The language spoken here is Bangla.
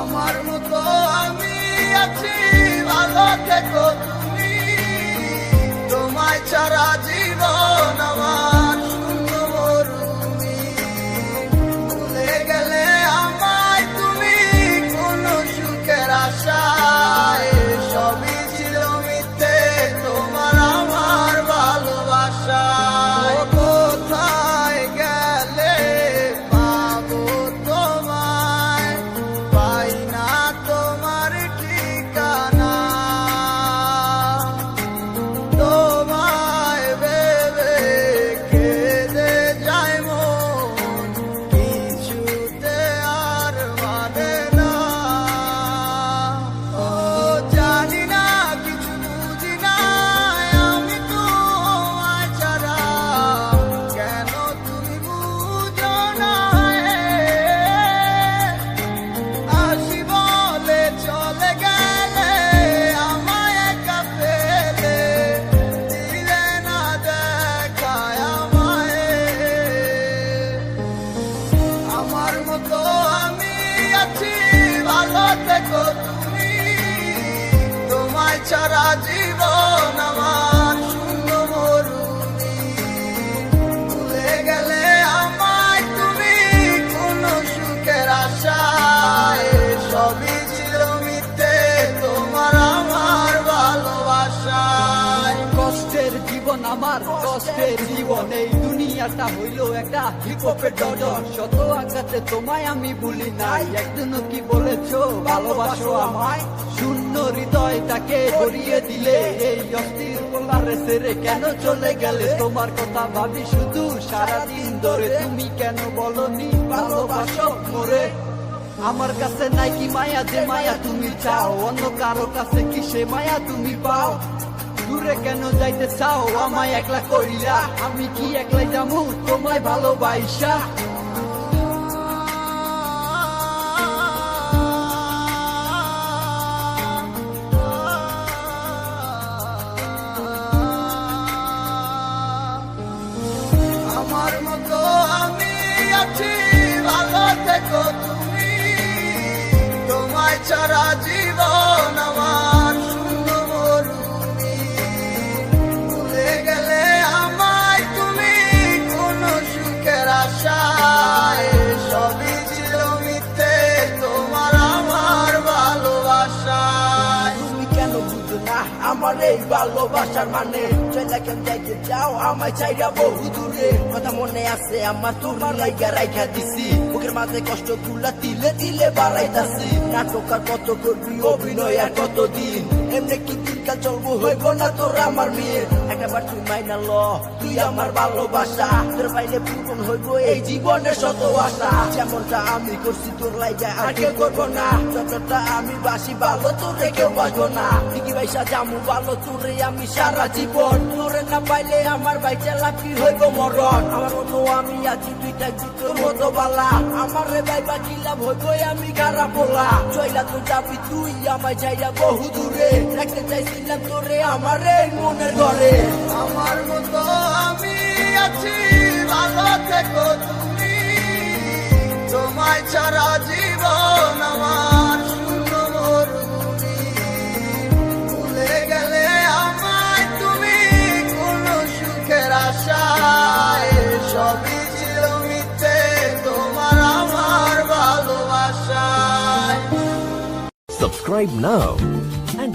আমার মতো আমি আছি, ভালো থেকো তুমি। তোমায় ছাড়া জীবন আমার শূন্য মরুভূমি। ভুলে গেলে আমায় তুমি কোন সুখের আশায়। সবই ছিল মিথ্যে তোমার আমার ভালোবাসায়। কোথায় গেলে পাবো তোমায়, পাই না তোমার ঠিকানা। তোমায় ভেবে কেঁদে যায় মন, কিছুতে আর মানে না। ও জানি না, কিছু বুঝি না আমি তোমায় ছাড়া, কেন তুমি বুঝো না। আসি বলে চলে গেলে আমায় একা ফেলে, দিলে না দেখায় আমায়। আমার মতো আমি আছি, ভালো থেকো তুমি। তোমায় ছাড়া জীবন আমার শূন্য মরুভূমি। ভুলে গেলে আমায় তুমি কোন সুখের আশায়। সবই ছিল মিথ্যে তোমার আমার ভালোবাসায়। কষ্টের জীবন আমার, কষ্টের জীবন। এই দুনিয়াটা হইল একটা হিপহপের ডজন। শত আঘাতে তোমায় আমি ভুলি নাই, একদিনও কি বলেছো ভালোবাসো আমায়। শূন্য হৃদয়টাকে ভরিয়ে দিলে, এই অস্থির বলারে ছেড়ে কেন চলে গেলে। তোমার কথা ভাবি শুধু সারাদিন ধরে, তুমি কেন বলনি ভালোবাসো মোরে। আমার কাছে নাই কি মায়া, যে মায়া তুমি চাও, অন্য কারো কাছে কি সে মায়া তুমি পাও। দূরে কেন যাইতে চাও আমায় একলা কইরা, আমি কি একলাই যাবো তোমায় ভালোবাসা। আমার মতো আমি আছি, ভালো থেকো তুমি। তোমায় ছাড়া জীবন আমার শূন্য মরুভূমি। ভুলে গেলে আমায় তুমি কোন সুখের আশায়। সবই ছিল মিথ্যে তোমার আমার ভালোবাসায়। তুমি কেন বুঝো না আমার এই ভালোবাসার মানে। চলে কেন যাইতে চাও আমায় চাইরা বহু দূরে। কথা মনে আছে আমার, তোমার লাইগা রাইখা দিছি। বুকের মাঝে কষ্ট গুলা তিলে তিলে বাড়াইতাছি। নাটক আর কত করবি, অভিনয় আর কতদিন। এমনি কি দিনকাল চলবো, হইব না তোর আমার মেয়ে। একবার তুই মাইনা ল, তুই আমার ভালোবাসা। তোর পাইলে পূরণ হইব এই জীবনের শত আশা। যেমনটা আমি করছি তোর লাইগা আর কেউ করবো না। যতটা আমি বাসি ভালো তোরে কেউ বাসবো না। ঠিকই ভাইসা জামু ভালো তোরে আমি সারা জীবন। তোরে না পাইলে আমার বাইচা লাকি হইব মরণ। আমার মতো আমি আছি, তুই থাকবি তোর মতো বালা। আমার রে ভাই বাকি লাভ হইব আমি খারাপ বলা। চইলা তো যাবি তুই আমায় যাইয়া বহু দূরে। রাখতে চাইছিলাম তোরে আমার এই মনের ঘরে। আমার মতো আমি আছি, ভালো থেকো তুমি। তোমায় ছাড়া জীবন আমার শূন্য মরুভূমি। ভুলে গেলে আমায় তুমি কোন সুখের আশায়। সবই ছিল মিথ্যে তোমার আমার ভালোবাসায়। Subscribe now and